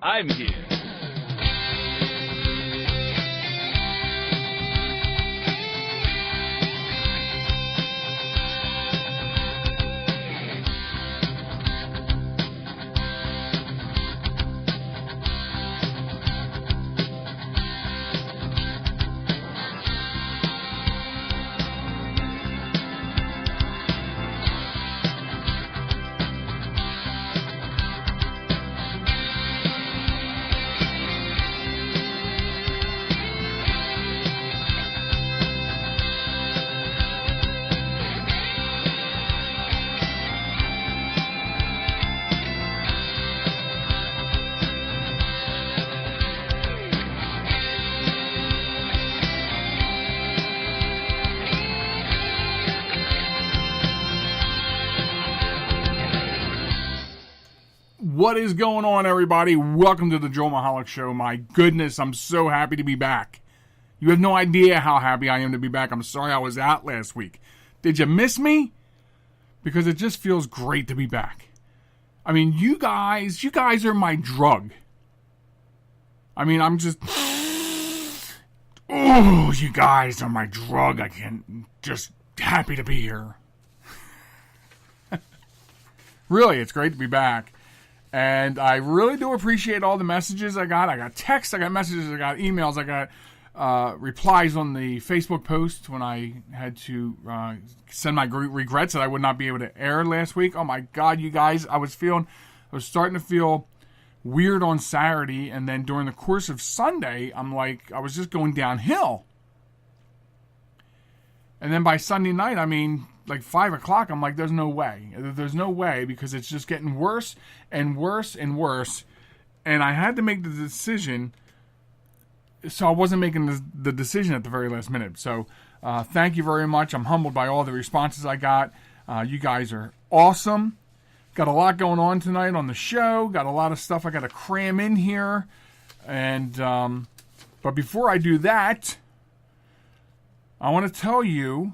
I'm here. What is going on, everybody? Welcome to the Joe Michalec Show. My goodness, I'm so happy to be back. You have no idea how happy I am to be back. I'm sorry I was out last week. Did you miss me? Because it just feels great to be back. I mean, you guys are my drug. I mean, I'm just... Oh, you guys are my drug. I can't... Just happy to be here. Really, it's great to be back. And I really do appreciate all the messages I got. I got texts, I got messages, I got emails, I got replies on the Facebook post when I had to send my regrets that I would not be able to air last week. Oh my God, you guys, I was starting to feel weird on Saturday, and then during the course of Sunday, I was just going downhill. And then by Sunday night, I mean, like 5 o'clock, I'm like, there's no way. There's no way, because it's just getting worse and worse and worse. And I had to make the decision, so I wasn't making the decision at the very last minute. So thank you very much. I'm humbled by all the responses I got. You guys are awesome. Got a lot going on tonight on the show. Got a lot of stuff I got to cram in here. And but before I do that, I want to tell you,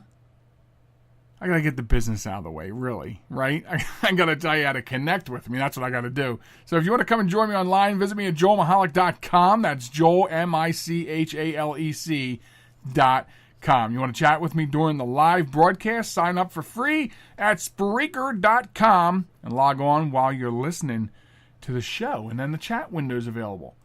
I got to get the business out of the way, really, right? I got to tell you how to connect with me. That's what I got to do. So if you want to come and join me online, visit me at joelmichalec.com. That's Joel, Michalec.com. You want to chat with me during the live broadcast? Sign up for free at Spreaker.com and log on while you're listening to the show. And then the chat window is available.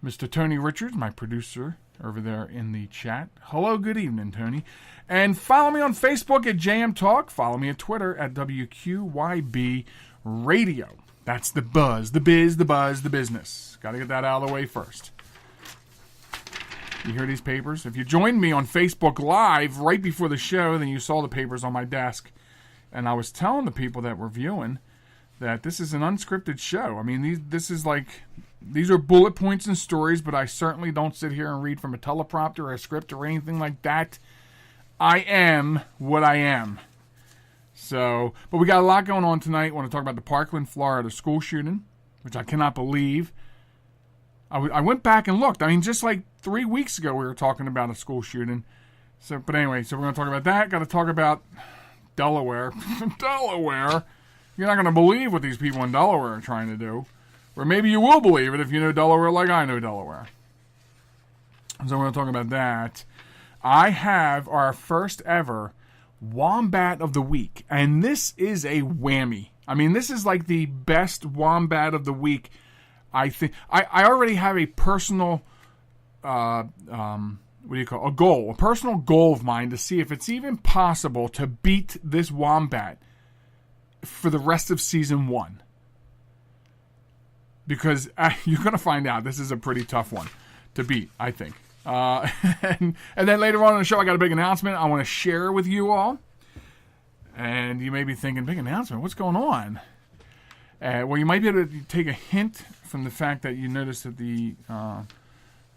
Mr. Tony Richards, my producer, over there in the chat. Hello, good evening, Tony. And follow me on Facebook at JM Talk. Follow me at Twitter at WQYB Radio. That's the buzz, the biz, the buzz, the business. Got to get that out of the way first. You hear these papers? If you joined me on Facebook Live right before the show, then you saw the papers on my desk. And I was telling the people that were viewing that this is an unscripted show. I mean, these are bullet points and stories, but I certainly don't sit here and read from a teleprompter or a script or anything like that. I am what I am. So, but we got a lot going on tonight. I want to talk about the Parkland, Florida school shooting, which I cannot believe. I went back and looked. I mean, just like 3 weeks ago, we were talking about a school shooting. So, but anyway, so we're going to talk about that. Got to talk about Delaware. Delaware. You're not going to believe what these people in Delaware are trying to do. Or maybe you will believe it if you know Delaware like I know Delaware. So we're going to talk about that. I have our first ever Wombat of the Week. And this is a whammy. I mean, this is like the best Wombat of the Week, I think. I already have a personal, a personal goal of mine to see if it's even possible to beat this Wombat for the rest of season 1. Because you're going to find out this is a pretty tough one to beat, I think. And then later on in the show, I got a big announcement I want to share with you all. And you may be thinking, big announcement? What's going on? Well, you might be able to take a hint from the fact that you noticed that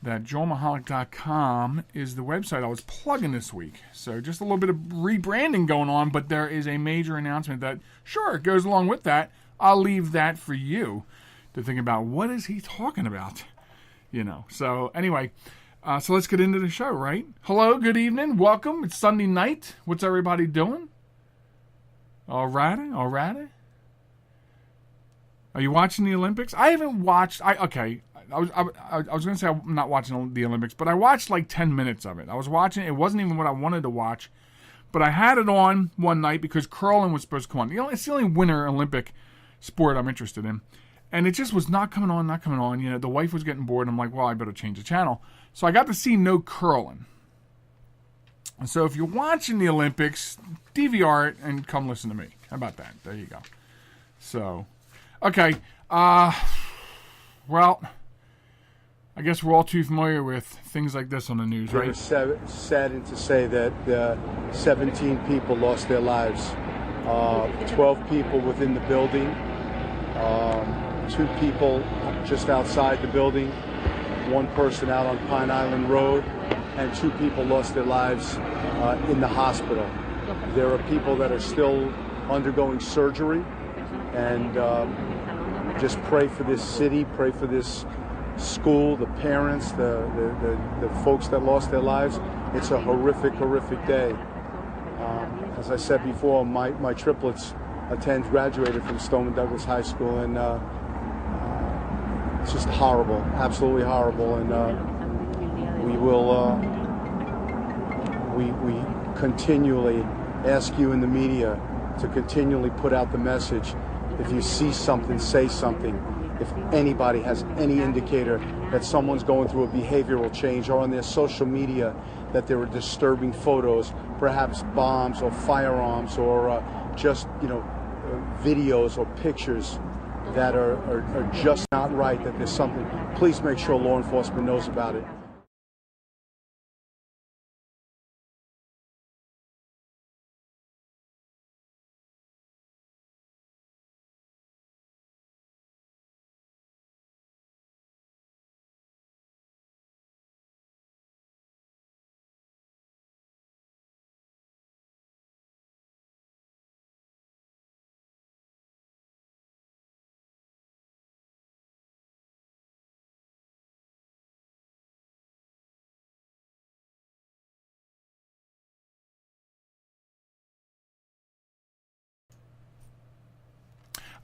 that joelmichalec.com is the website I was plugging this week. So just a little bit of rebranding going on, but there is a major announcement that, sure, goes along with that. I'll leave that for you to think about. What is he talking about? So anyway, so let's get into the show, right? Hello, good evening, welcome. It's Sunday night. What's everybody doing? All righty. Are you watching the Olympics? I haven't watched. I was going to say I'm not watching the Olympics, but I watched like 10 minutes of it. I was watching. It wasn't even what I wanted to watch, but I had it on one night because curling was supposed to come on. It's the only winter Olympic sport I'm interested in, and it just was not coming on. The wife was getting bored. I'm like, well, I better change the channel. So I got to see no curling. And so if you're watching the Olympics, DVR it and come listen to me. How about that? There you go. So, okay. Well, I guess we're all too familiar with things like this on the news, right? It's saddened to say that 17 people lost their lives. 12 people within the building. 2 people just outside the building. 1 person out on Pine Island Road. And 2 people lost their lives in the hospital. There are people that are still undergoing surgery, and just pray for this city, pray for this school, the parents, the folks that lost their lives. It's a horrific day. As I said before, my triplets graduated from Stoneman Douglas High School, and it's just horrible, absolutely horrible, and we will, we continually ask you in the media to continually put out the message. If you see something, say something. If anybody has any indicator that someone's going through a behavioral change, or on their social media that there are disturbing photos, perhaps bombs or firearms, or just, videos or pictures that are just not right, that there's something, please make sure law enforcement knows about it.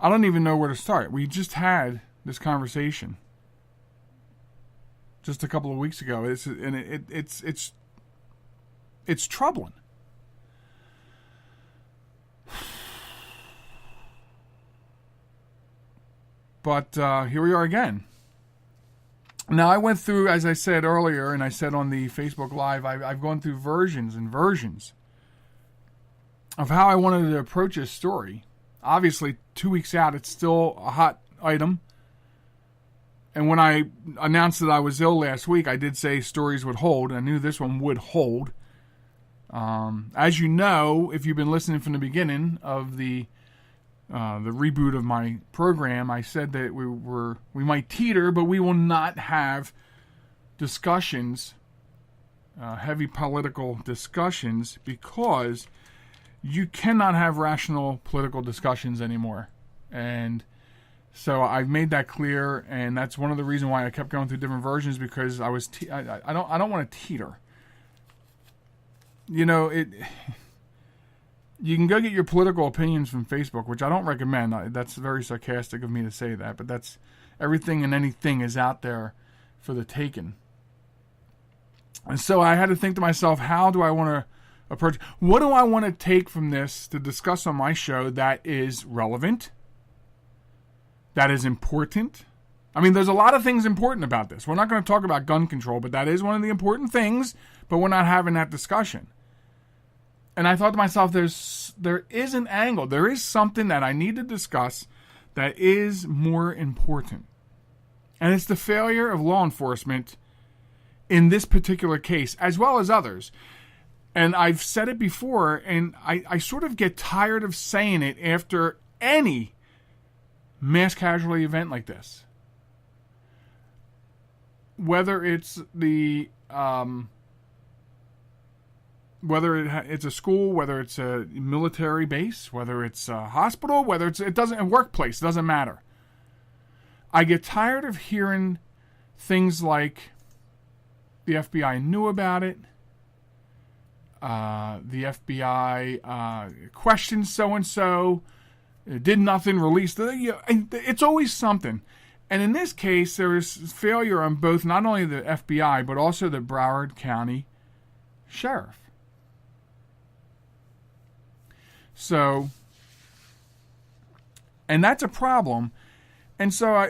I don't even know where to start. We just had this conversation just a couple of weeks ago. It's troubling. But here we are again. Now, I went through, as I said earlier, and I said on the Facebook Live, I've gone through versions and versions of how I wanted to approach this story. Obviously, 2 weeks out, it's still a hot item. And when I announced that I was ill last week, I did say stories would hold. I knew this one would hold. As you know, if you've been listening from the beginning of the reboot of my program, I said that we might teeter, but we will not have discussions, heavy political discussions, because you cannot have rational political discussions anymore. And so I've made that clear, and that's one of the reasons why I kept going through different versions, because I don't want to teeter. You can go get your political opinions from Facebook, which I don't recommend. That's very sarcastic of me to say that, but that's everything and anything is out there for the taking. And so I had to think to myself, how do I want to approach? What do I want to take from this to discuss on my show that is relevant, that is important? I mean, there's a lot of things important about this. We're not going to talk about gun control, but that is one of the important things, but we're not having that discussion. And I thought to myself, there is an angle. There is something that I need to discuss that is more important. And it's the failure of law enforcement in this particular case, as well as others. And I've said it before, and I sort of get tired of saying it after any mass casualty event like this. Whether it's it's a school, whether it's a military base, whether it's a hospital, whether it doesn't a workplace, doesn't matter. I get tired of hearing things like the FBI knew about it. The FBI questioned so-and-so. did nothing, released. It's always something. And in this case, there was failure on both, not only the FBI, but also the Broward County Sheriff. So, and that's a problem. And so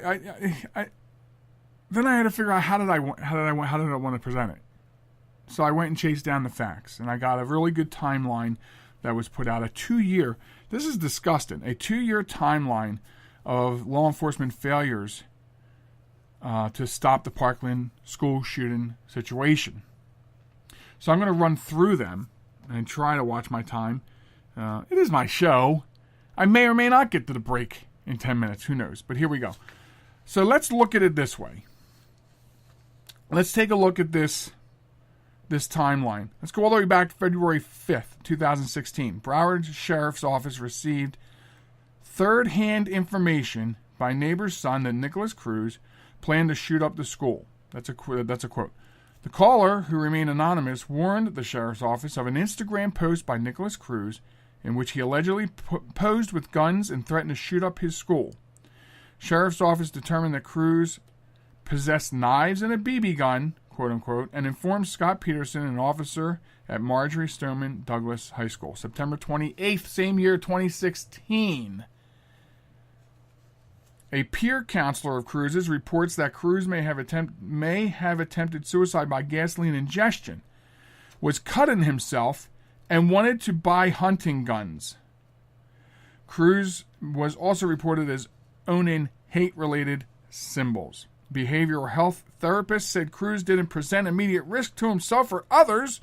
then I had to figure out how did I want to present it. So I went and chased down the facts, and I got a really good timeline that was put out. This is disgusting, a 2-year timeline of law enforcement failures to stop the Parkland school shooting situation. So I'm going to run through them and try to watch my time. It is my show. I may or may not get to the break in 10 minutes. Who knows? But here we go. So let's look at it this way. Let's take a look at this timeline. Let's go all the way back to February 5th, 2016. Broward Sheriff's Office received third-hand information by neighbor's son that Nicholas Cruz planned to shoot up the school. That's a quote. The caller, who remained anonymous, warned the sheriff's office of an Instagram post by Nicholas Cruz in which he allegedly posed with guns and threatened to shoot up his school. Sheriff's office determined that Cruz possessed knives and a BB gun, quote-unquote, and informed Scott Peterson, an officer at Marjorie Stoneman Douglas High School. September 28th, same year, 2016. A peer counselor of Cruz's reports that Cruz may have attempted suicide by gasoline ingestion, was cutting himself, and wanted to buy hunting guns. Cruz was also reported as owning hate-related symbols. Behavioral health therapists said Cruz didn't present immediate risk to himself or others,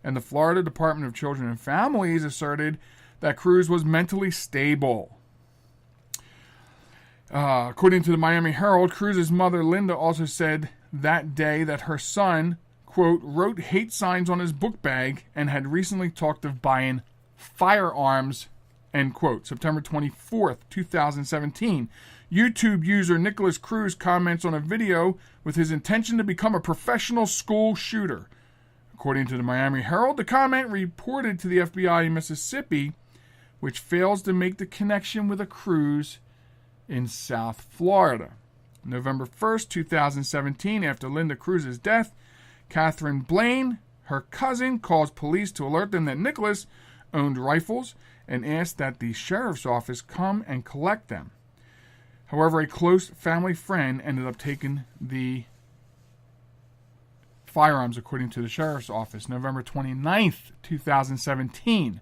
and the Florida Department of Children and Families asserted that Cruz was mentally stable. According to the Miami Herald, Cruz's mother, Linda, also said that day that her son, quote, wrote hate signs on his book bag and had recently talked of buying firearms, end quote. September 24th, 2017. YouTube user Nicholas Cruz comments on a video with his intention to become a professional school shooter. According to the Miami Herald, the comment reported to the FBI in Mississippi, which fails to make the connection with a Cruz in South Florida. November 1st, 2017, after Linda Cruz's death, Catherine Blaine, her cousin, calls police to alert them that Nicholas owned rifles and asked that the sheriff's office come and collect them. However, a close family friend ended up taking the firearms, according to the sheriff's office. November 29th, 2017.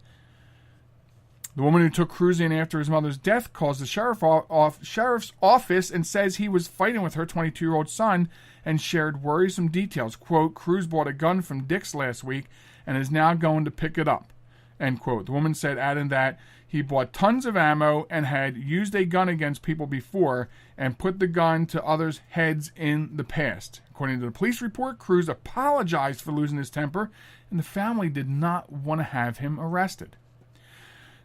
The woman who took Cruz in after his mother's death calls the sheriff's office and says he was fighting with her 22-year-old son and shared worrisome details. Quote, Cruz bought a gun from Dick's last week and is now going to pick it up. End quote. The woman said, adding that he bought tons of ammo and had used a gun against people before and put the gun to others' heads in the past. According to the police report, Cruz apologized for losing his temper, and the family did not want to have him arrested.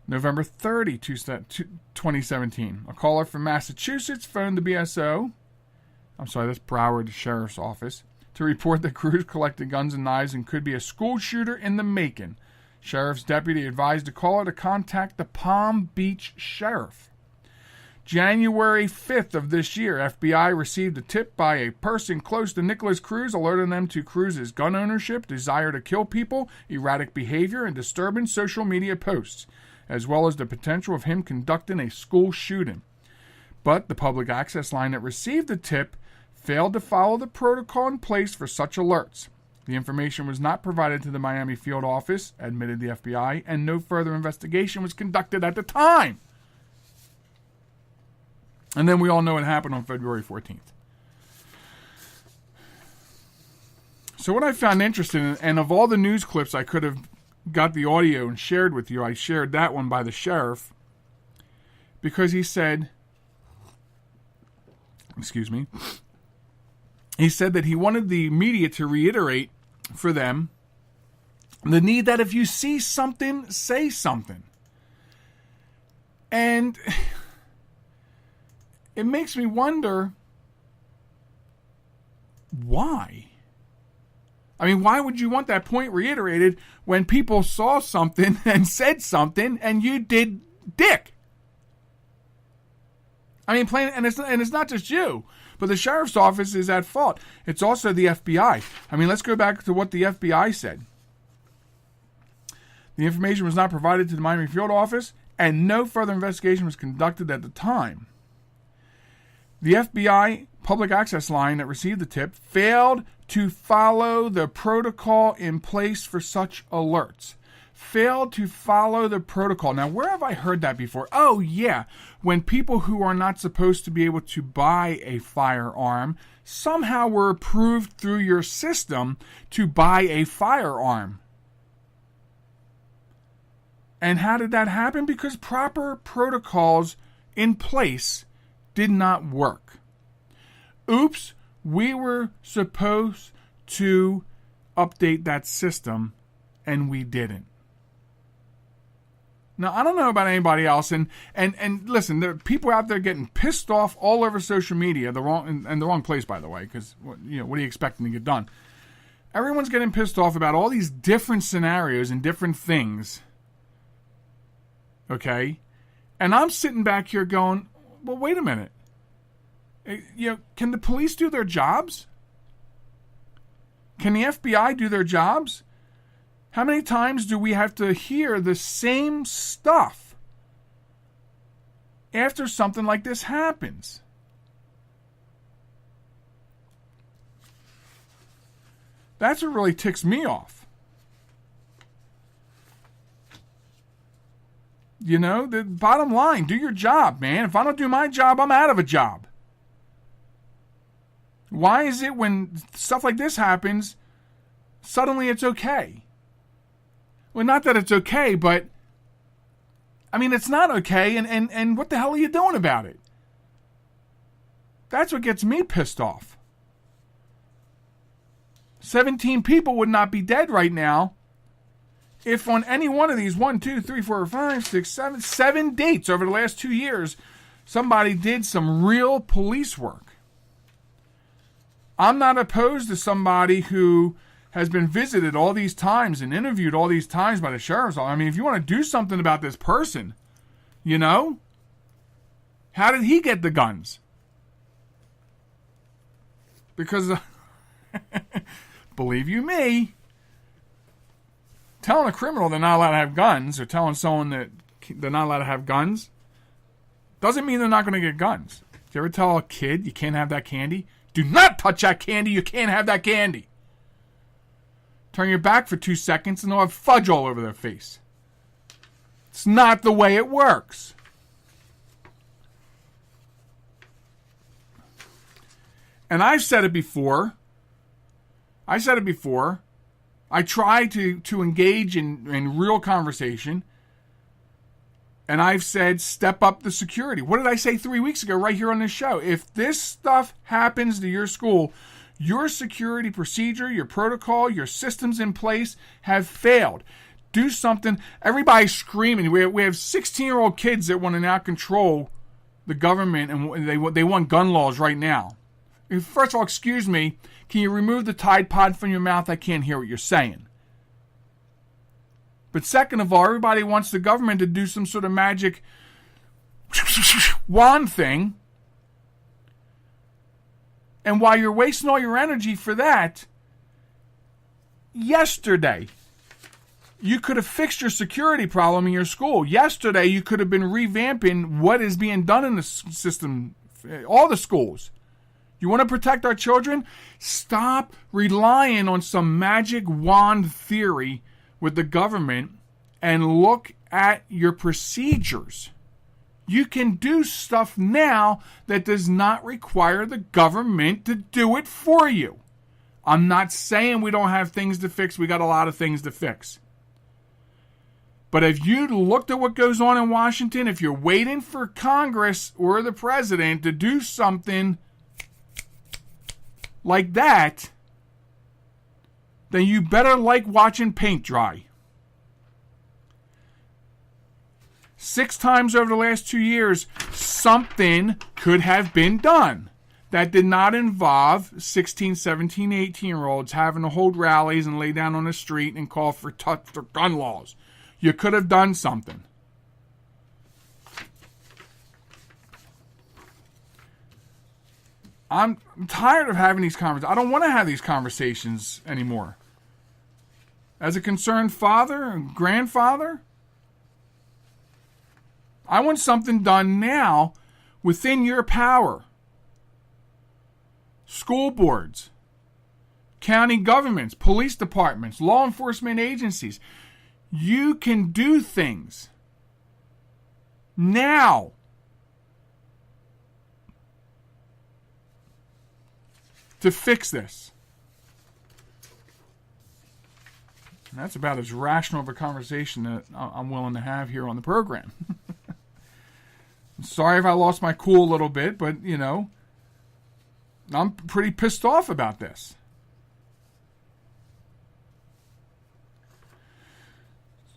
November 30, 2017. A caller from Massachusetts phoned the that's Broward Sheriff's Office, to report that Cruz collected guns and knives and could be a school shooter in the making. Sheriff's deputy advised the caller to contact the Palm Beach Sheriff. January 5th of this year, FBI received a tip by a person close to Nicholas Cruz, alerting them to Cruz's gun ownership, desire to kill people, erratic behavior, and disturbing social media posts, as well as the potential of him conducting a school shooting. But the public access line that received the tip failed to follow the protocol in place for such alerts. The information was not provided to the Miami field office, admitted the FBI, and no further investigation was conducted at the time. And then we all know what happened on February 14th. So what I found interesting, and of all the news clips I could have got the audio and shared with you, I shared that one by the sheriff, because he said, he said that he wanted the media to reiterate for them the need that if you see something, say something. And it makes me wonder, why? I mean, why would you want that point reiterated when people saw something and said something and you did dick? I mean, and it's not just you, but the sheriff's office is at fault. It's also the FBI. I mean, let's go back to what the FBI said. The information was not provided to the Miami field office, and no further investigation was conducted at the time. The FBI public access line that received the tip failed to follow the protocol in place for such alerts. Failed to follow the protocol. Now, where have I heard that before? Oh, yeah. When people who are not supposed to be able to buy a firearm somehow were approved through your system to buy a firearm. And how did that happen? Because proper protocols in place did not work. Oops, we were supposed to update that system, and we didn't. Now, I don't know about anybody else, and listen, there are people out there getting pissed off all over social media, the wrong place, by the way, because what are you expecting to get done? Everyone's getting pissed off about all these different scenarios and different things. Okay? And I'm sitting back here going, well, wait a minute. Can the police do their jobs? Can the FBI do their jobs? How many times do we have to hear the same stuff after something like this happens? That's what really ticks me off. The bottom line, do your job, man. If I don't do my job, I'm out of a job. Why is it when stuff like this happens, suddenly it's okay? Well, not that it's okay, but, I mean, it's not okay, and what the hell are you doing about it? That's what gets me pissed off. 17 people would not be dead right now if on any one of these 7 dates over the last 2 years, somebody did some real police work. I'm not opposed to somebody who has been visited all these times and interviewed all these times by the sheriff's office. I mean, if you want to do something about this person, how did he get the guns? Because, believe you me, telling a criminal they're not allowed to have guns or telling someone that they're not allowed to have guns doesn't mean they're not going to get guns. Do you ever tell a kid you can't have that candy? Do not touch that candy. You can't have that candy. Turn your back for 2 seconds and they'll have fudge all over their face. It's not the way it works. And I've said it before. I try to engage in real conversation. And I've said, step up the security. What did I say 3 weeks ago right here on this show? If this stuff happens to your school, your security procedure, your protocol, your systems in place have failed. Do something. Everybody's screaming. We have 16-year-old kids that want to now control the government, and they want gun laws right now. First of all, excuse me, can you remove the Tide Pod from your mouth? I can't hear what you're saying. But second of all, everybody wants the government to do some sort of magic wand thing. And while you're wasting all your energy for that, yesterday, you could have fixed your security problem in your school. Yesterday, you could have been revamping what is being done in the system, all the schools. You want to protect our children? Stop relying on some magic wand theory with the government and look at your procedures. You can do stuff now that does not require the government to do it for you. I'm not saying we don't have things to fix. We got a lot of things to fix. But if you looked at what goes on in Washington, if you're waiting for Congress or the president to do something like that, then you better like watching paint dry. 6 times over the last 2 years, something could have been done that did not involve 16, 17, 18-year-olds having to hold rallies and lay down on the street and call for gun laws. You could have done something. I'm tired of having these conversations. I don't want to have these conversations anymore. As a concerned father and grandfather, I want something done now within your power. School boards, county governments, police departments, law enforcement agencies. You can do things now. To fix this. And that's about as rational of a conversation that I'm willing to have here on the program. I'm sorry if I lost my cool a little bit, but, I'm pretty pissed off about this.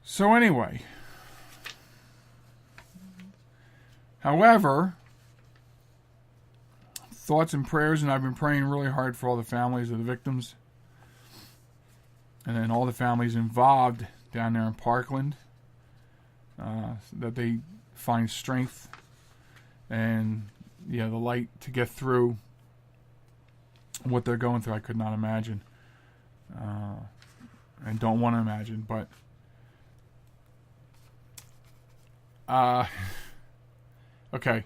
So anyway. However, thoughts and prayers, and I've been praying really hard for all the families of the victims. And then all the families involved down there in Parkland, that they find strength and the light to get through what they're going through. I could not imagine, and don't want to imagine. But okay,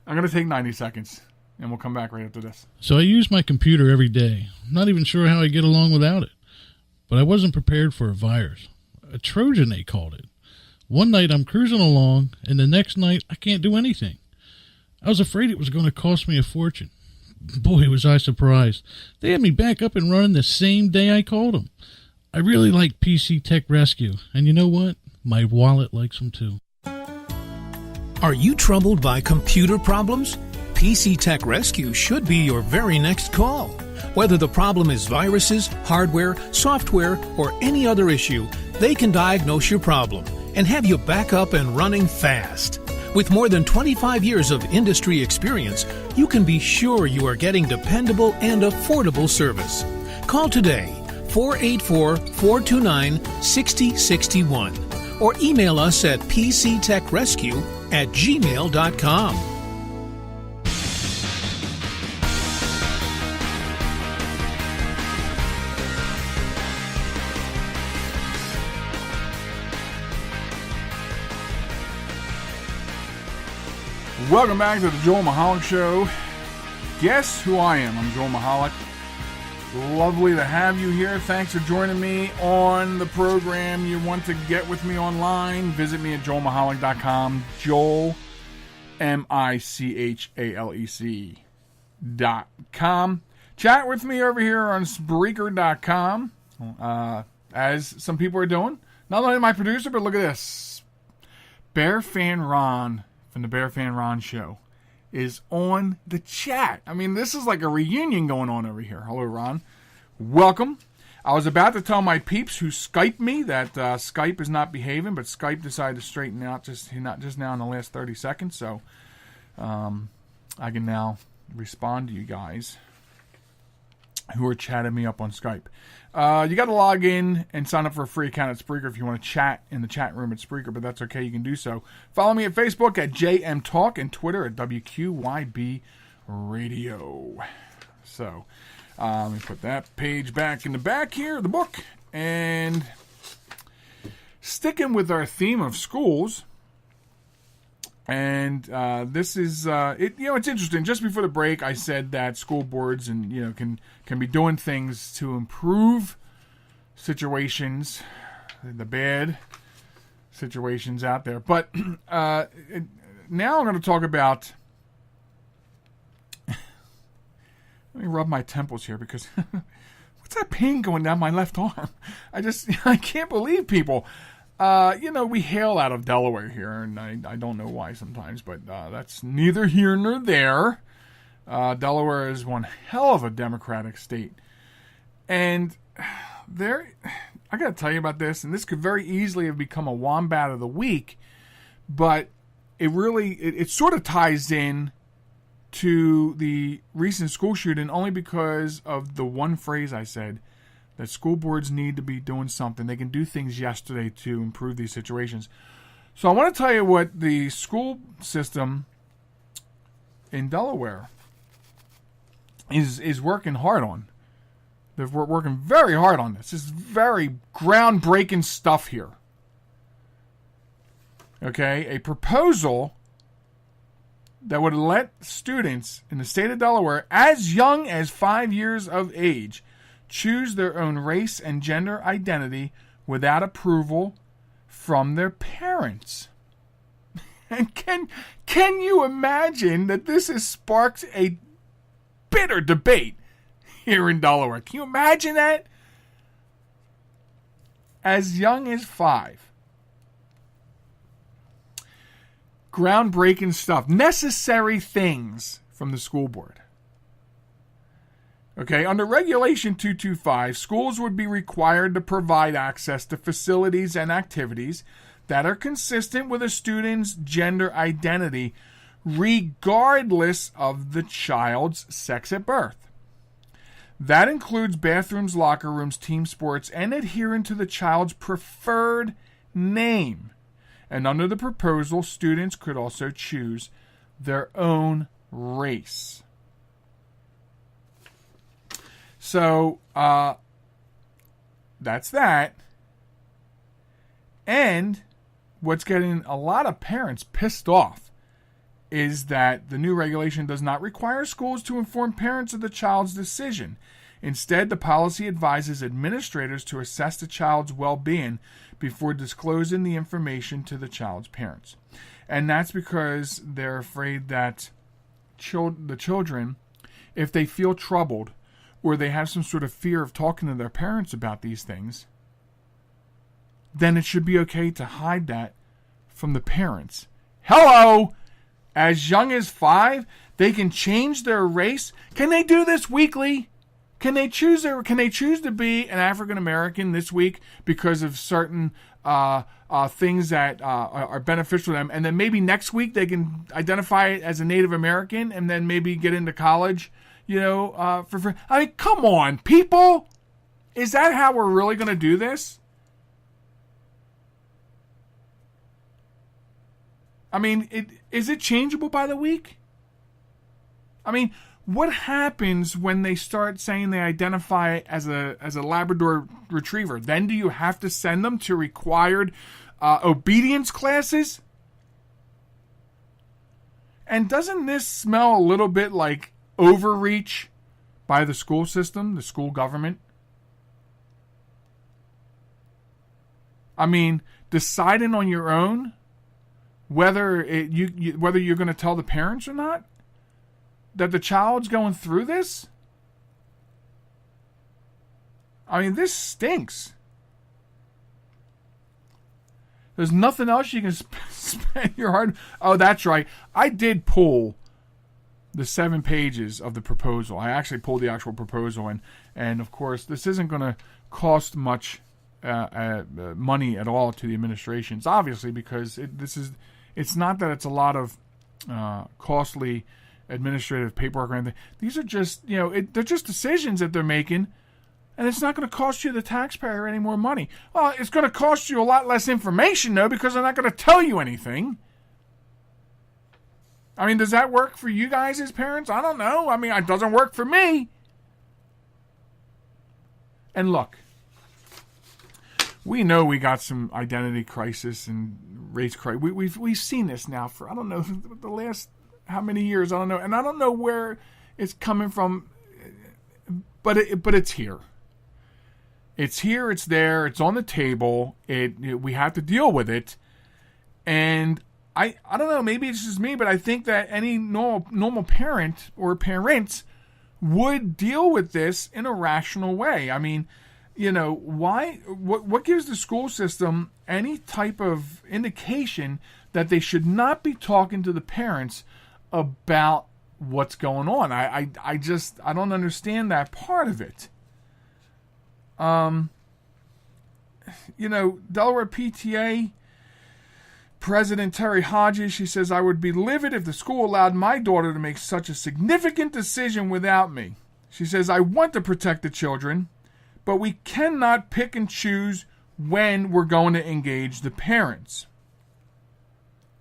I'm gonna take 90 seconds, and we'll come back right after this. So I use my computer every day. I'm not even sure how I get along without it. But I wasn't prepared for a virus. A Trojan, they called it. One night I'm cruising along, and the next night I can't do anything. I was afraid it was going to cost me a fortune. Boy, was I surprised. They had me back up and running the same day I called them. I really like PC Tech Rescue, and you know what? My wallet likes them too. Are you troubled by computer problems? PC Tech Rescue should be your very next call. Whether the problem is viruses, hardware, software, or any other issue, they can diagnose your problem and have you back up and running fast. With more than 25 years of industry experience, you can be sure you are getting dependable and affordable service. Call today, 484-429-6061, or email us at pctechrescue@gmail.com. Welcome back to the Joel Michalec Show. Guess who I am? I'm Joel Michalec. Lovely to have you here. Thanks for joining me on the program. You want to get with me online, visit me at joelmichalec.com. Joel, MICHALEC.com. Chat with me over here on Spreaker.com, as some people are doing. Not only my producer, but look at this. Bear Fan Ron from the Bear Fan Ron Show is on the chat. I mean, this is like a reunion going on over here. Hello, Ron. Welcome. I was about to tell my peeps who Skyped me that Skype is not behaving, but Skype decided to straighten out not just now in the last 30 seconds, so I can now respond to you guys who are chatting me up on Skype. You got to log in and sign up for a free account at Spreaker if you want to chat in the chat room at Spreaker, but that's okay. You can do so. Follow me at Facebook at JM Talk and Twitter at WQYB Radio. So, let me put that page back in the back here of the book. And sticking with our theme of schools, and this is it's interesting. Just before the break, I said that school boards and can be doing things to improve situations, the bad situations out there. But now I'm going to talk about. Let me rub my temples here because what's that pain going down my left arm? I can't believe people. We hail out of Delaware here, and I don't know why sometimes, but that's neither here nor there. Delaware is one hell of a Democratic state. And I got to tell you about this, and this could very easily have become a Wombat of the Week, but it sort of ties in to the recent school shooting only because of the one phrase I said, that school boards need to be doing something. They can do things yesterday to improve these situations. So I want to tell you what the school system in Delaware is working hard on. They're working very hard on this. This is very groundbreaking stuff here. Okay, a proposal that would let students in the state of Delaware as young as 5 years of age choose their own race and gender identity without approval from their parents. And can you imagine that this has sparked a bitter debate here in Delaware? Can you imagine that? As young as 5. Groundbreaking stuff. Necessary things from the school board. Okay, under Regulation 225, schools would be required to provide access to facilities and activities that are consistent with a student's gender identity, regardless of the child's sex at birth. That includes bathrooms, locker rooms, team sports, and adhering to the child's preferred name. And under the proposal, students could also choose their own race. So, that's that. And what's getting a lot of parents pissed off is that the new regulation does not require schools to inform parents of the child's decision. Instead, the policy advises administrators to assess the child's well-being before disclosing the information to the child's parents. And that's because they're afraid that the children, if they feel troubled or they have some sort of fear of talking to their parents about these things, then it should be okay to hide that from the parents. Hello! As young as 5, they can change their race. Can they do this weekly? Can they choose to be an African American this week because of certain things that are beneficial to them, and then maybe next week they can identify as a Native American, and then maybe get into college, for free? I mean, come on, people! Is that how we're really going to do this? I mean, is it changeable by the week? I mean, what happens when they start saying they identify as a Labrador Retriever? Then do you have to send them to required obedience classes? And doesn't this smell a little bit like overreach by the school system, the school government? I mean, deciding on your own whether you're going to tell the parents or not that the child's going through this? I mean, this stinks. There's nothing else you can spend your hard... Oh, that's right. I did pull the 7 pages of the proposal. I actually pulled the actual proposal, and of course, this isn't going to cost much money at all to the administrations, obviously, because it's not that it's a lot of costly administrative paperwork or anything. These are just, they're just decisions that they're making, and it's not going to cost you, the taxpayer, any more money. Well, it's going to cost you a lot less information, though, because they're not going to tell you anything. I mean, does that work for you guys as parents? I don't know. I mean, it doesn't work for me. And look, we know we got some identity crisis and race crisis. We've seen this now for, I don't know, the last how many years, I don't know. And I don't know where it's coming from, but it's here. It's here, it's there, it's on the table. We have to deal with it. And I don't know, maybe it's just me, but I think that any normal parent or parents would deal with this in a rational way. I mean, why? What gives the school system any type of indication that they should not be talking to the parents about what's going on? I don't understand that part of it. Delaware PTA President Terry Hodges, she says, "I would be livid if the school allowed my daughter to make such a significant decision without me." She says, "I want to protect the children, but we cannot pick and choose when we're going to engage the parents."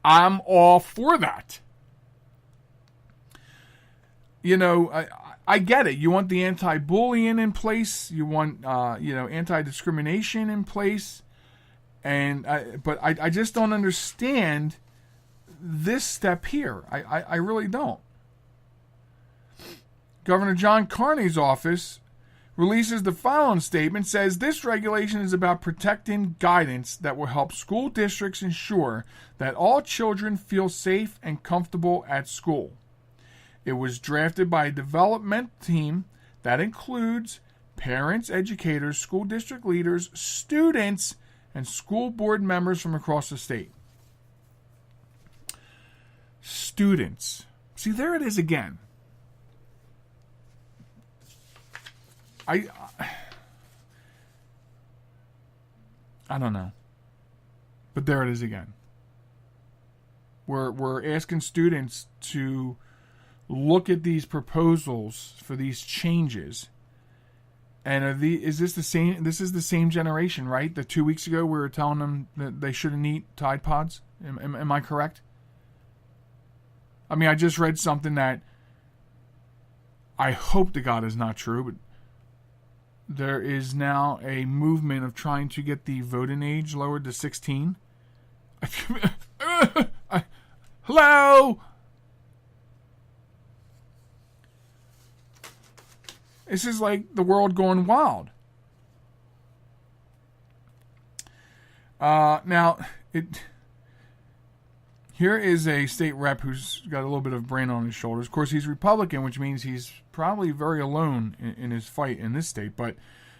I'm all for that. I get it. You want the anti-bullying in place. You want, anti-discrimination in place. But I just don't understand this step here. I really don't. Governor John Carney's office releases the following statement, says this regulation is about protecting guidance that will help school districts ensure that all children feel safe and comfortable at school. It was drafted by a development team that includes parents, educators, school district leaders, students, and school board members from across the state. Students. See, there it is again. I don't know. But there it is again. We're asking students to look at these proposals for these changes. And is this the same? This is the same generation, right? The 2 weeks ago we were telling them that they shouldn't eat Tide Pods. Am I correct? I mean, I just read something that I hope to God is not true, but there is now a movement of trying to get the voting age lowered to 16. Hello? This is like the world going wild. Here is a state rep who's got a little bit of brain on his shoulders. Of course, he's Republican, which means he's probably very alone in his fight in this state. But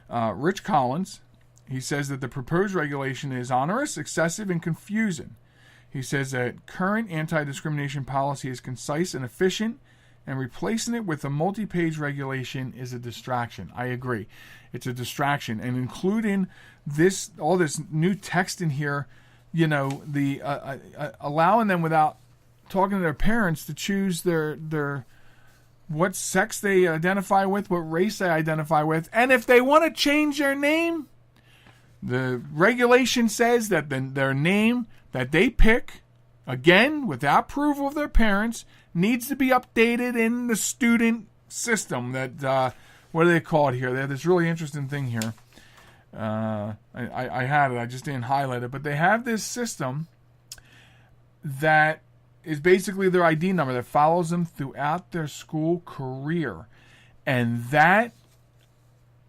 Rich Collins, he says that the proposed regulation is onerous, excessive, and confusing. He says that current anti-discrimination policy is concise and efficient, and replacing it with a multi-page regulation is a distraction. I agree. It's a distraction. And including all this new text in here, the allowing them without talking to their parents to choose their what sex they identify with, what race they identify with, and if they want to change their name, the regulation says that their name that they pick, again without approval of their parents, needs to be updated in the student system. That what do they call it here? They have this really interesting thing here. I had it. I just didn't highlight it. But they have this system that is basically their ID number that follows them throughout their school career. And that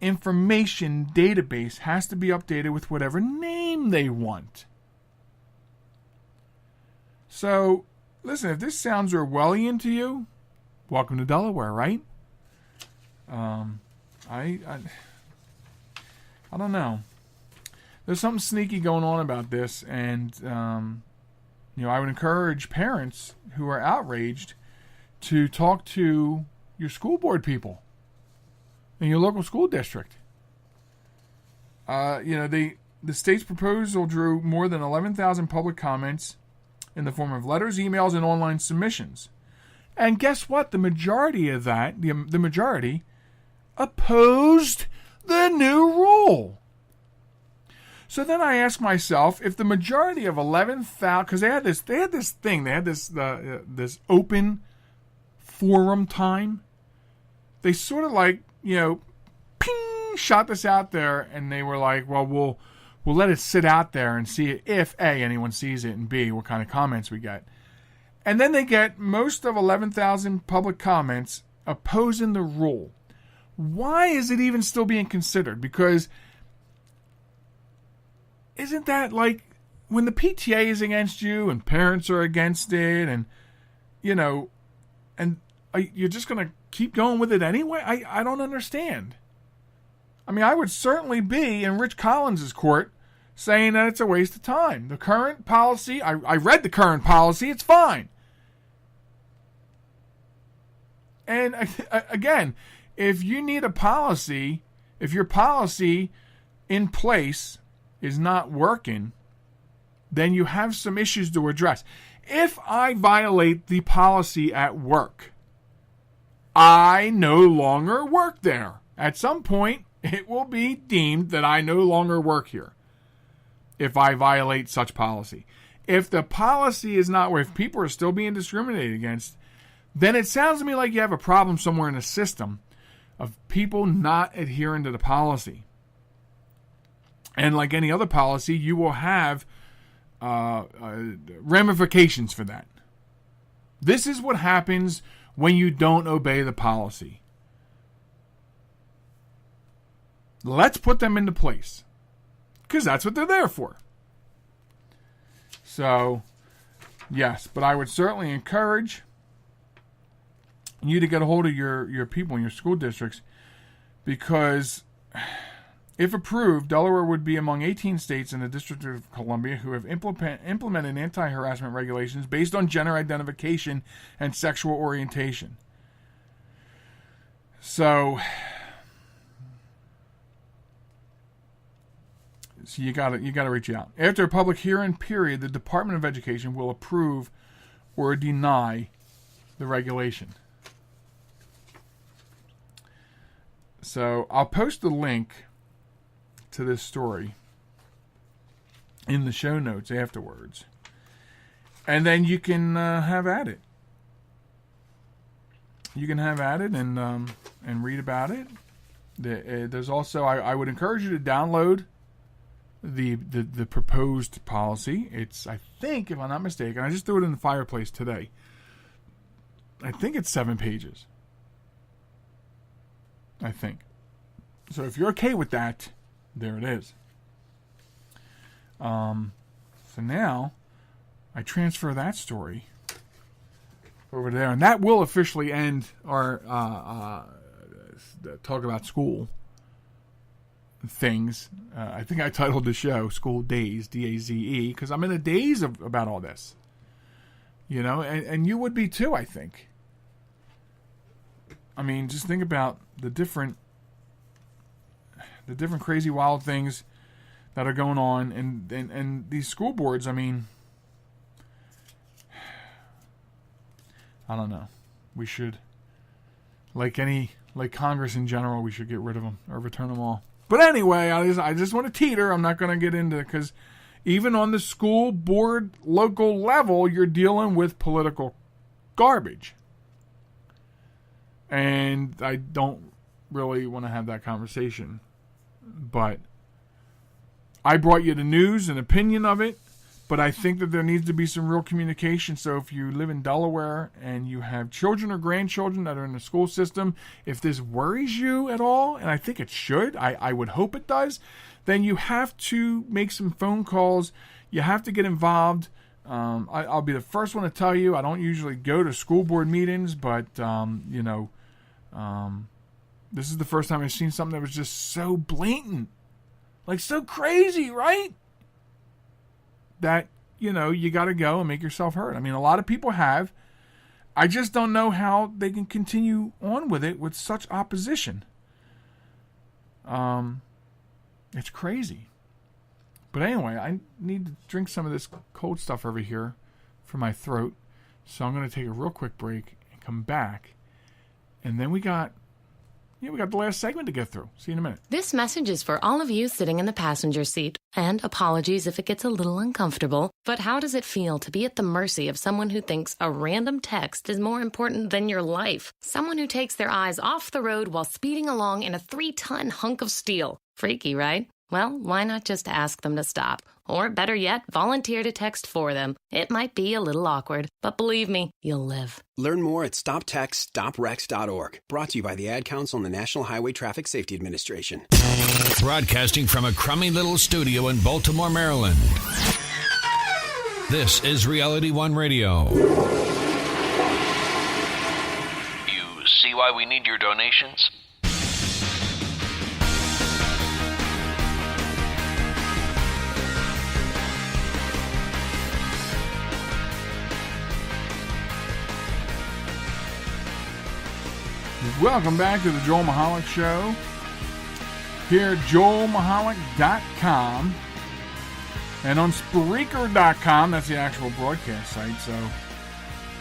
information database has to be updated with whatever name they want. So, listen, if this sounds Orwellian to you, welcome to Delaware, right? I don't know. There's something sneaky going on about this, and I would encourage parents who are outraged to talk to your school board people in your local school district. The state's proposal drew more than 11,000 public comments in the form of letters, emails, and online submissions. And guess what? The majority of that, the majority, opposed the new rule. So then I ask myself, if the majority of 11,000, because they had this open forum time. They sort of ping, shot this out there, and they were like, well, we'll let it sit out there and see if A, anyone sees it, and B, what kind of comments we get. And then they get most of 11,000 public comments opposing the rule. Why is it even still being considered? Because isn't that like when the PTA is against you and parents are against it, and you're just going to keep going with it anyway? I don't understand. I mean, I would certainly be in Rich Collins' court saying that it's a waste of time. The current policy, I read the current policy, it's fine. And again, if you need a policy, if your policy in place is not working, then you have some issues to address. If I violate the policy at work, I no longer work there. At some point, it will be deemed that I no longer work here if I violate such policy. If the policy is not where, if people are still being discriminated against, then it sounds to me like you have a problem somewhere in the system of people not adhering to the policy. And like any other policy, you will have ramifications for that. This is what happens when you don't obey the policy. Let's put them into place, because that's what they're there for. So, yes, but I would certainly encourage you to get a hold of your people in your school districts, because if approved, Delaware would be among 18 states in the District of Columbia who have implemented anti-harassment regulations based on gender identification and sexual orientation. So you gotta reach out. After a public hearing period, the Department of Education will approve or deny the regulation. So I'll post the link to this story in the show notes afterwards, and then you can have at it. You can have at it and read about it. There's also I would encourage you to download the proposed policy. It's, I think, if I'm not mistaken, I just threw it in the fireplace today. I think it's 7 pages. I think. So if you're okay with that, there it is. So now I transfer that story over there, and that will officially end our talk about school things. I think I titled the show "School Daze," D-A-Z-E, because I'm in a daze about all this. You know, and you would be too, I think. I mean, just think about the different crazy wild things that are going on, and these school boards. I mean, I don't know. We should, like Congress in general, we should get rid of them or return them all. But anyway, I just want to teeter. I'm not going to get into it, because even on the school board local level, you're dealing with political garbage. And I don't really want to have that conversation. But I brought you the news and opinion of it. But I think that there needs to be some real communication. So if you live in Delaware and you have children or grandchildren that are in the school system, if this worries you at all, and I think it should, I would hope it does, then you have to make some phone calls. You have to get involved. I'll be the first one to tell you, I don't usually go to school board meetings, but, this is the first time I've seen something that was just so blatant. Like, so crazy, right? That, you got to go and make yourself heard. I mean, a lot of people have. I just don't know how they can continue on with it with such opposition. It's crazy. But anyway, I need to drink some of this cold stuff over here for my throat. So I'm going to take a real quick break and come back. And then we got the last segment to get through. See you in a minute. This message is for all of you sitting in the passenger seat. And apologies if it gets a little uncomfortable, but how does it feel to be at the mercy of someone who thinks a random text is more important than your life? Someone who takes their eyes off the road while speeding along in a 3-ton hunk of steel. Freaky, right? Well, why not just ask them to stop? Or better yet, volunteer to text for them. It might be a little awkward, but believe me, you'll live. Learn more at StopTextStopWrecks.org. Brought to you by the Ad Council and the National Highway Traffic Safety Administration. Broadcasting from a crummy little studio in Baltimore, Maryland. This is Reality One Radio. You see why we need your donations? Welcome back to the Joel Michalec Show. Here at JoelMichalec.com. And on Spreaker.com, that's the actual broadcast site. So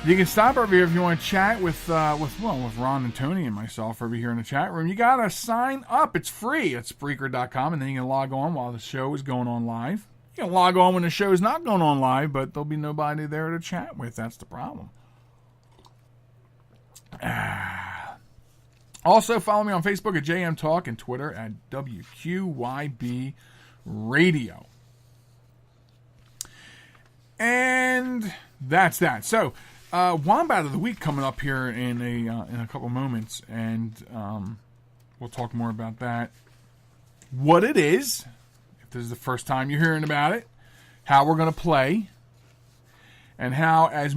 you can stop over here if you want to chat with Ron and Tony and myself over here in the chat room. You got to sign up. It's free at Spreaker.com, and then you can log on while the show is going on live. You can log on when the show is not going on live, but there'll be nobody there to chat with. That's the problem. Also, follow me on Facebook at JM Talk and Twitter at WQYB Radio. And that's that. So, Wombat of the Week coming up here in a couple moments, and we'll talk more about that. What it is, if this is the first time you're hearing about it, how we're going to play, and how as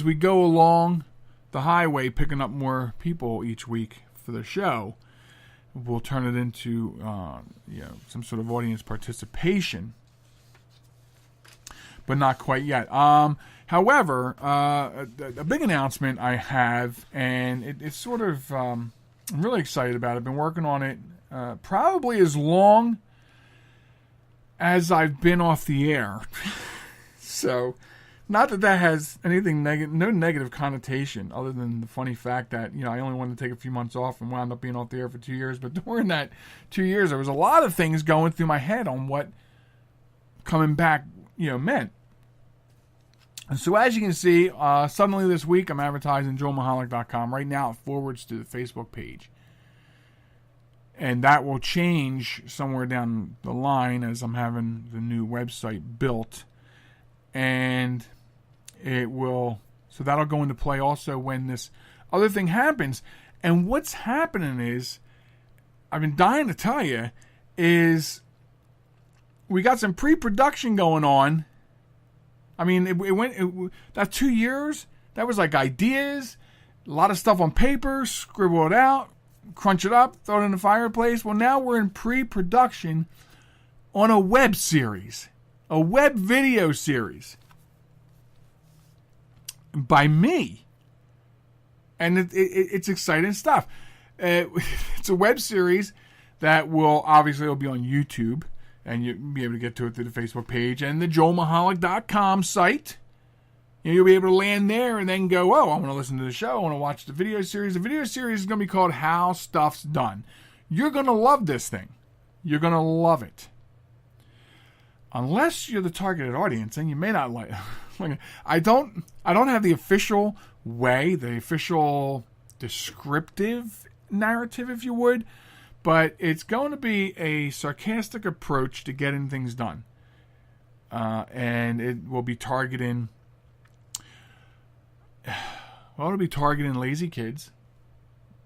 we go along the highway, picking up more people each week for the show, we'll turn it into some sort of audience participation, but not quite yet. However, a big announcement I have, and it's sort of I'm really excited about it. I've been working on it probably as long as I've been off the air. So, not that has anything no negative connotation, other than the funny fact that I only wanted to take a few months off and wound up being off the air for 2 years. But during that 2 years, there was a lot of things going through my head on what coming back meant. And so, as you can see, suddenly this week I'm advertising JoelMichalec.com. Right now it forwards to the Facebook page. And that will change somewhere down the line as I'm having the new website built. And it will, so that'll go into play also when this other thing happens. And what's happening is, I've been dying to tell you, is we got some pre-production going on. I mean, that 2 years, that was like ideas, a lot of stuff on paper, scribble it out, crunch it up, throw it in the fireplace. Well, now we're in pre-production on a web series. A web video series by me. And it's exciting stuff. It's a web series that will be on YouTube, and you'll be able to get to it through the Facebook page and the JoelMichalec.com site. You'll be able to land there and then go, I want to listen to the show. I want to watch the video series. The video series is going to be called How Stuff's Done. You're going to love this thing. You're going to love it. Unless you're the targeted audience, and you may not like it. I don't have the official way, the official descriptive narrative, if you would, but it's going to be a sarcastic approach to getting things done. And it will be targeting, it'll be targeting lazy kids.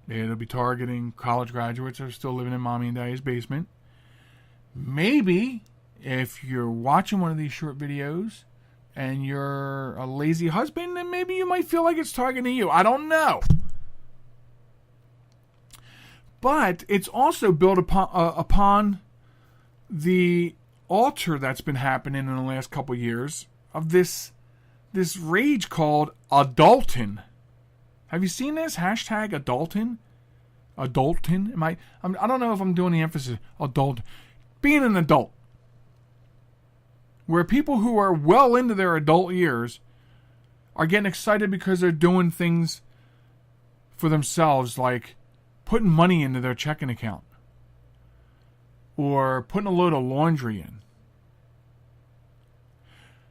It'll be targeting college graduates who are still living in mommy and daddy's basement. Maybe if you're watching one of these short videos and you're a lazy husband, then maybe you might feel like it's targeting you. I don't know. But it's also built upon the altar that's been happening in the last couple of years of this rage called adulting. Have you seen this? Hashtag adulting? Adulting? I don't know if I'm doing the emphasis. Adult. Being an adult. Where people who are well into their adult years are getting excited because they're doing things for themselves, like putting money into their checking account or putting a load of laundry in.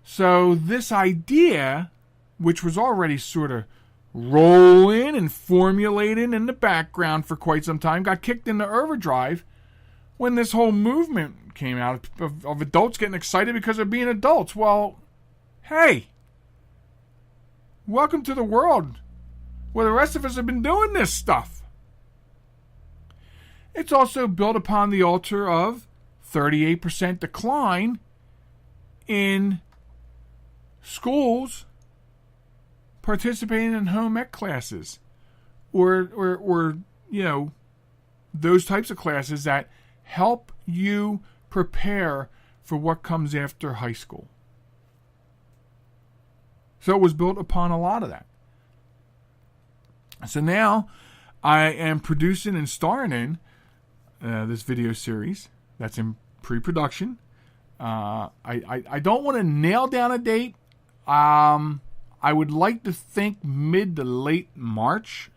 So this idea, which was already sort of rolling and formulating in the background for quite some time, got kicked into overdrive when this whole movement came out of adults getting excited because they're being adults. Well, hey, welcome to the world where the rest of us have been doing this stuff. It's also built upon the altar of 38% decline in schools participating in home ec classes or those types of classes that help you prepare for what comes after high school. So it was built upon a lot of that. So now I am producing and starring in this video series that's in pre-production. I don't want to nail down a date. I would like to think mid to late March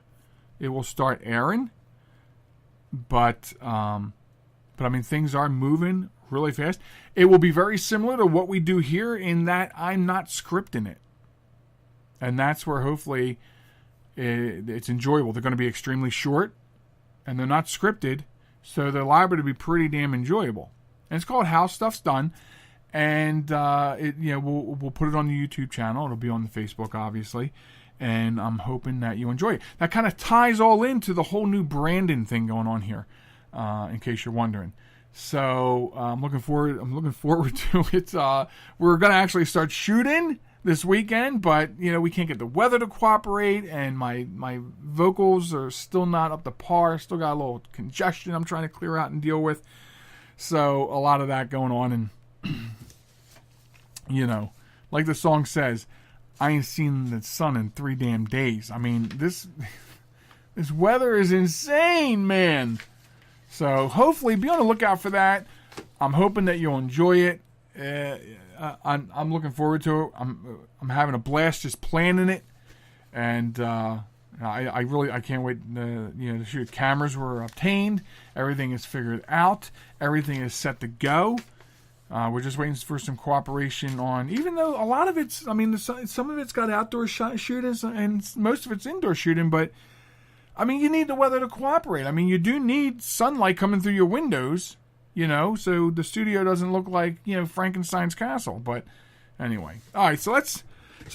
it will start airing. But I mean, things are moving really fast. It will be very similar to what we do here in that I'm not scripting it. And that's where hopefully it's enjoyable. They're going to be extremely short, and they're not scripted, so they're liable to be pretty damn enjoyable. And it's called How Stuff's Done, and we'll put it on the YouTube channel. It'll be on the Facebook, obviously, and I'm hoping that you enjoy it. That kind of ties all into the whole new Brandon thing going on here, in case you're wondering. So I'm looking forward to it. We're going to actually start shooting this weekend, but we can't get the weather to cooperate, and my vocals are still not up to par. Still got a little congestion I'm trying to clear out and deal with. So a lot of that going on, and like the song says, I ain't seen the sun in 3 damn days. I mean, this weather is insane, man. So hopefully be on the lookout for that. I'm hoping that you'll enjoy it. I'm looking forward to it. I'm having a blast just planning it, and I can't wait to shoot. Cameras were obtained, everything is figured out, everything is set to go. We're just waiting for some cooperation on, even though a lot of it's, some of it's got outdoor shooting and most of it's indoor shooting, but you need the weather to cooperate. I mean, you do need sunlight coming through your windows, so the studio doesn't look like, Frankenstein's castle. But anyway. All right, so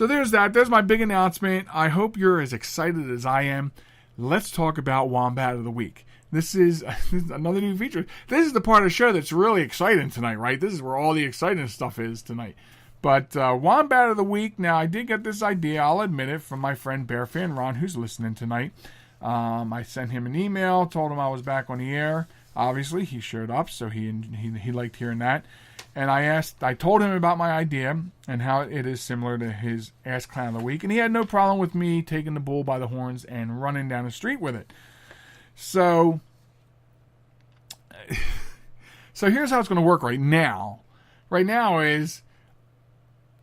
there's that. There's my big announcement. I hope you're as excited as I am. Let's talk about Wombat of the Week. This is another new feature. This is the part of the show that's really exciting tonight, right? This is where all the exciting stuff is tonight. But Wombat of the Week, now I did get this idea, I'll admit it, from my friend Bear Fan Ron, who's listening tonight. I sent him an email, told him I was back on the air. Obviously, he showed up, so he liked hearing that. And I told him about my idea and how it is similar to his Ask Clown of the Week. And he had no problem with me taking the bull by the horns and running down the street with it. So here's how it's going to work right now. Right now is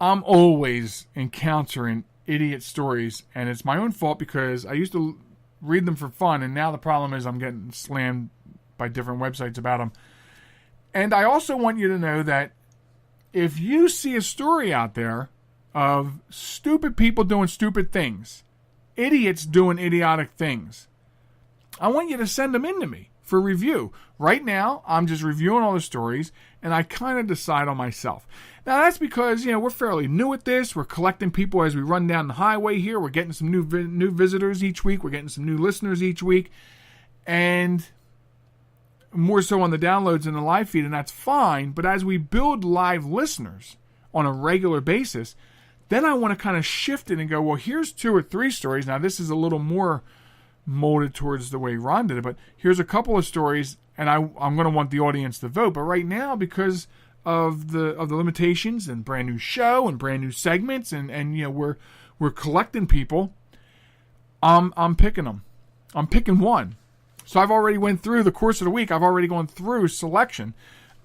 I'm always encountering idiot stories, and it's my own fault because I used to read them for fun, and now the problem is I'm getting slammed by different websites about them. And I also want you to know that if you see a story out there of stupid people doing stupid things, idiots doing idiotic things, I want you to send them in to me for review. Right now, I'm just reviewing all the stories, and I kind of decide on myself. Now, that's because, we're fairly new at this. We're collecting people as we run down the highway here. We're getting some new visitors each week. We're getting some new listeners each week. And more so on the downloads and the live feed, and that's fine. But as we build live listeners on a regular basis, then I want to kind of shift it and go, well, here's 2 or 3 stories. Now, this is a little more molded towards the way Ron did it, but here's a couple of stories, and I'm going to want the audience to vote. But right now, because of the limitations and brand new show and brand new segments, and we're collecting people, I'm picking them. I'm picking one. So I've already went through the course of the week. I've already gone through selection,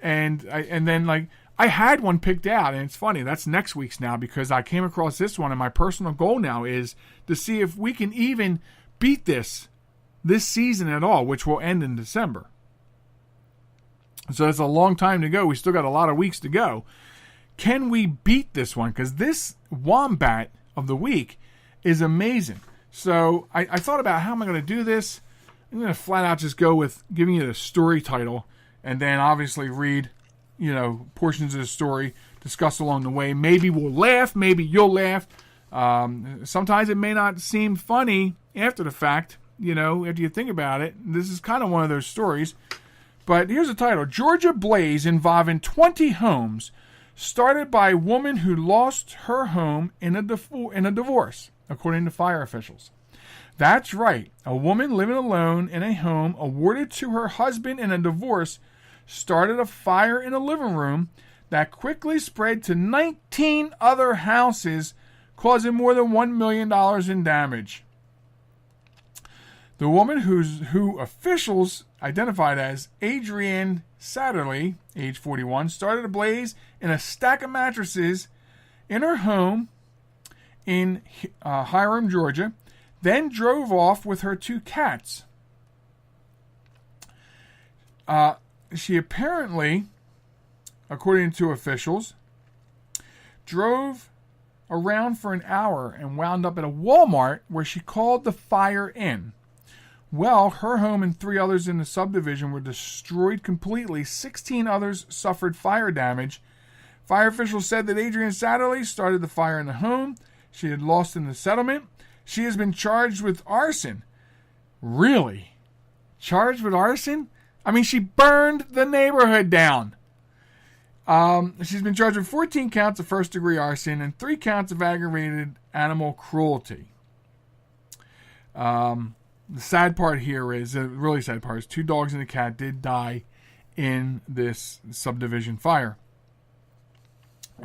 and then I had one picked out, and it's funny. That's next week's now because I came across this one, and my personal goal now is to see if we can even beat this season at all, which will end in December. So it's a long time to go. We still got a lot of weeks to go. Can we beat this one? Because this Wombat of the Week is amazing. So I thought about how am I going to do this. I'm going to flat out just go with giving you the story title and then obviously read, portions of the story, discuss along the way. Maybe we'll laugh. Maybe you'll laugh. Sometimes it may not seem funny after the fact, after you think about it. This is kind of one of those stories. But here's the title. Georgia blaze involving 20 homes started by a woman who lost her home in a divorce, according to fire officials. That's right. A woman living alone in a home awarded to her husband in a divorce started a fire in a living room that quickly spread to 19 other houses, causing more than $1 million in damage. The woman who officials identified as Adrienne Satterley, age 41, started a blaze in a stack of mattresses in her home in Hiram, Georgia, then drove off with her 2 cats. She apparently, according to officials, drove around for an hour and wound up at a Walmart where she called the fire in. Well, her home and 3 others in the subdivision were destroyed completely. 16 others suffered fire damage. Fire officials said that Adrian Satterley started the fire in the home she had lost in the settlement. She has been charged with arson. Really? Charged with arson? I mean, she burned the neighborhood down. She's been charged with 14 counts of first-degree arson and 3 counts of aggravated animal cruelty. The sad part here is, the really sad part is, 2 dogs and a cat did die in this subdivision fire.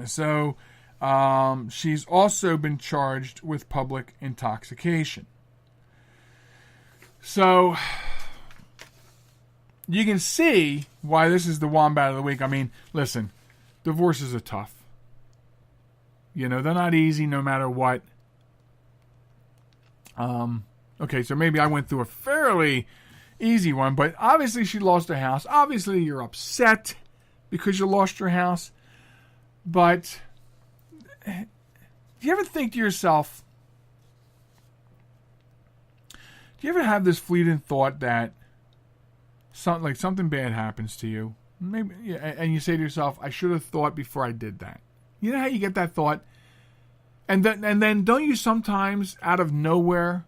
So, she's also been charged with public intoxication. So, you can see why this is the Wombat of the Week. I mean, listen, divorces are tough. You know, they're not easy no matter what. Okay, so maybe I went through a fairly easy one, but obviously she lost her house. Obviously you're upset because you lost your house. But do you ever think to yourself, do you ever have this fleeting thought that something bad happens to you, maybe, and you say to yourself, I should have thought before I did that? You know how you get that thought? And then don't you sometimes, out of nowhere,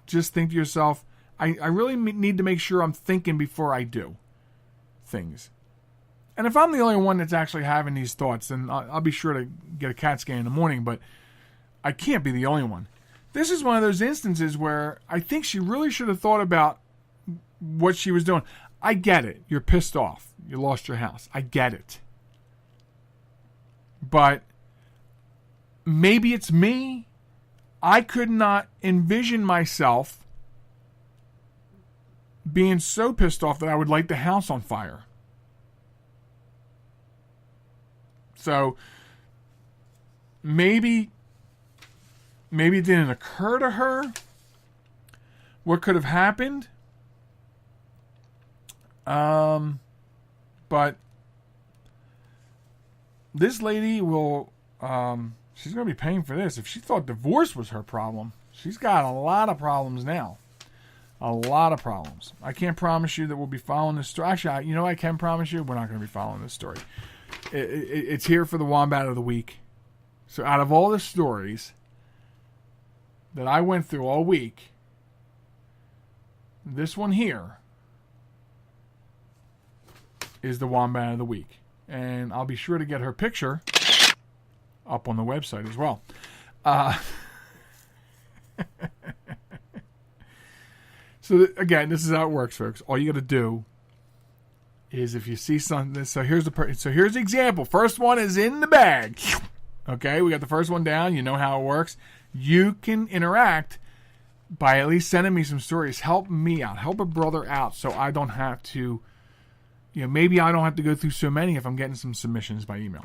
just think to yourself, I really need to make sure I'm thinking before I do things. And if I'm the only one that's actually having these thoughts, then I'll be sure to get a CAT scan in the morning, but I can't be the only one. This is one of those instances where I think she really should have thought about what she was doing. I get it. You're pissed off. You lost your house. I get it. But maybe it's me. I could not envision myself being so pissed off that I would light the house on fire. So maybe it didn't occur to her what could have happened. But this lady will, she's going to be paying for this. If she thought divorce was her problem, she's got a lot of problems now. A lot of problems. I can't promise you that we'll be following this story. Actually, I can promise you we're not going to be following this story. It's here for the Wombat of the Week. So out of all the stories that I went through all week, this one here is the Wombat of the Week. And I'll be sure to get her picture up on the website as well. So again, this is how it works, folks. All you got to do is, if you see something, so here's the example. First one is in the bag. Okay, we got the first one down. You know how it works. You can interact by at least sending me some stories. Help me out. Help a brother out, so I don't have to. Maybe I don't have to go through so many if I'm getting some submissions by email.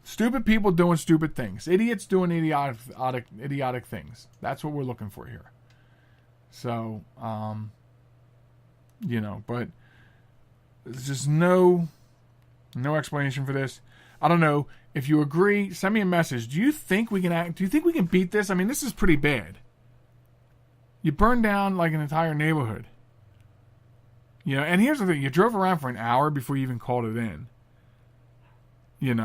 Stupid people doing stupid things. Idiots doing idiotic things. That's what we're looking for here. So, but there's just no explanation for this. I don't know. If you agree, send me a message. Do you think we can beat this? I mean, this is pretty bad. You burned down like an entire neighborhood. And here's the thing. You drove around for an hour before you even called it in. And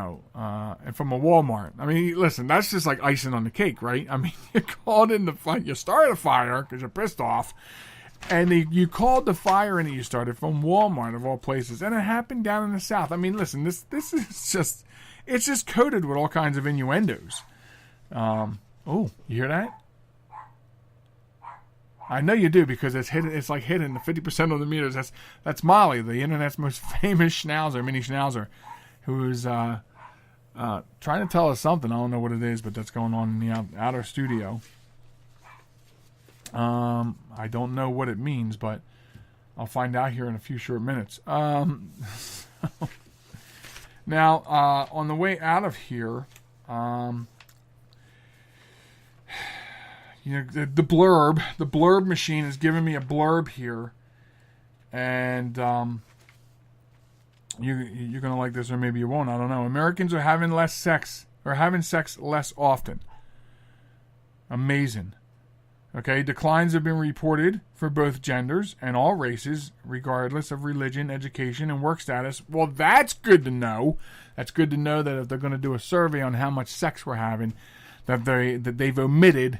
from a Walmart. I mean, listen, that's just like icing on the cake, right? I mean, you called in the fire, you started a fire because you're pissed off, and you called the fire in that you started from Walmart of all places, and it happened down in the South. I mean, listen, this is just, it's just coated with all kinds of innuendos. Oh, you hear that? I know you do, because it's hidden. It's like hidden. The 50% of the meters. That's Molly, the internet's most famous schnauzer, mini schnauzer, who's trying to tell us something. I don't know what it is, but that's going on in the outer studio. I don't know what it means, but I'll find out here in a few short minutes. Now, on the way out of here, the blurb machine is giving me a blurb here, and you're going to like this, or maybe you won't. I don't know. Americans are having less sex or having sex less often. Amazing. Okay, declines have been reported for both genders and all races, regardless of religion, education, and work status. Well, that's good to know. That's good to know that if they're going to do a survey on how much sex we're having, that they've omitted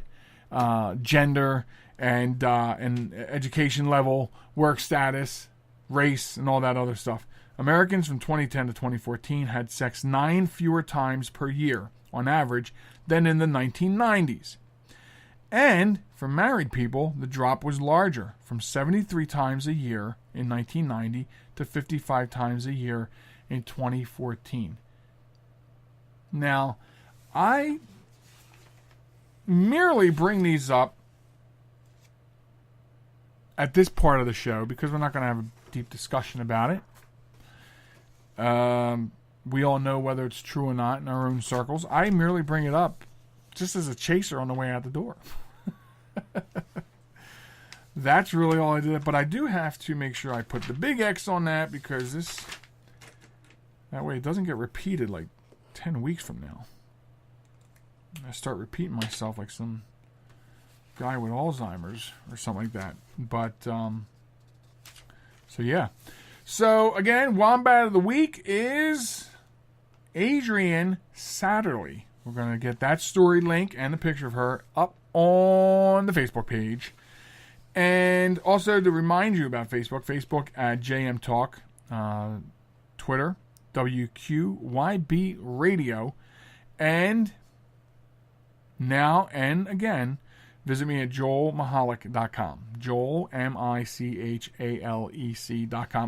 gender and education level, work status, race, and all that other stuff. Americans from 2010 to 2014 had sex 9 fewer times per year, on average, than in the 1990s. And for married people, the drop was larger, from 73 times a year in 1990 to 55 times a year in 2014. Now, I merely bring these up at this part of the show because we're not going to have a deep discussion about it. We all know whether it's true or not in our own circles. I merely bring it up just as a chaser on the way out the door. That's really all I did. But I do have to make sure I put the big X on that because that way it doesn't get repeated like 10 weeks from now. I start repeating myself like some guy with Alzheimer's or something like that. But, so yeah. So, again, Wombat of the Week is Adrienne Satterley. We're going to get that story link and the picture of her up on the Facebook page. And also to remind you about Facebook at JM Talk, Twitter, WQYB Radio, and now and again, visit me at joelmichalec.com. Joel, Michalec.com.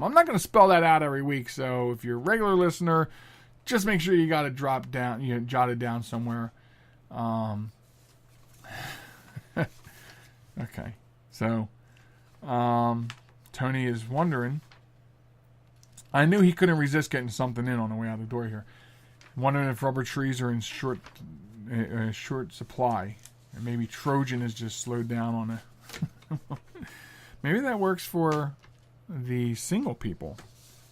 I'm not going to spell that out every week, so if you're a regular listener, just make sure you got it jotted down somewhere. Okay. So, Tony is wondering. I knew he couldn't resist getting something in on the way out the door here. Wondering if rubber trees are in short supply. And maybe Trojan is just slowed down on it. Maybe that works for the single people.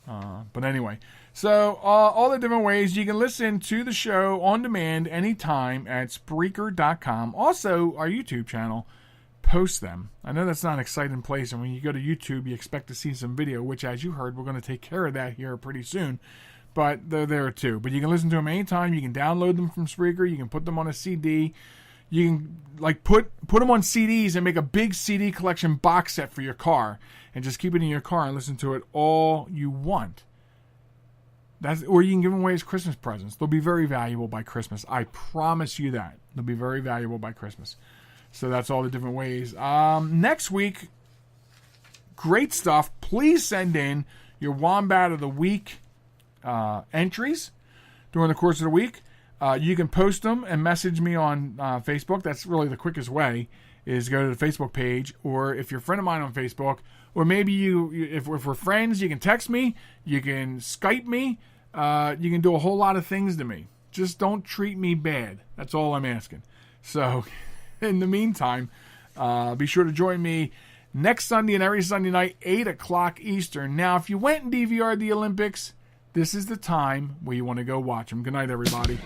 But anyway. So, all the different ways you can listen to the show on demand anytime at Spreaker.com. Also, our YouTube channel. Post them. I know that's not an exciting place, and when you go to YouTube, you expect to see some video, which, as you heard, we're going to take care of that here pretty soon. But they're there too. But you can listen to them anytime. You can download them from Spreaker. You can put them on a CD. You can put them on CDs and make a big CD collection box set for your car, and just keep it in your car and listen to it all you want. Or you can give them away as Christmas presents. They'll be very valuable by Christmas. I promise you that. They'll be very valuable by Christmas. So that's all the different ways. Next week, great stuff. Please send in your Wombat of the Week entries during the course of the week. You can post them and message me on Facebook. That's really the quickest way, is go to the Facebook page. Or if you're a friend of mine on Facebook, or maybe if we're friends, you can text me. You can Skype me. You can do a whole lot of things to me. Just don't treat me bad. That's all I'm asking. So... in the meantime, be sure to join me next Sunday and every Sunday night, 8 o'clock Eastern. Now, if you went and DVR'd the Olympics, this is the time where you want to go watch them. Good night, everybody.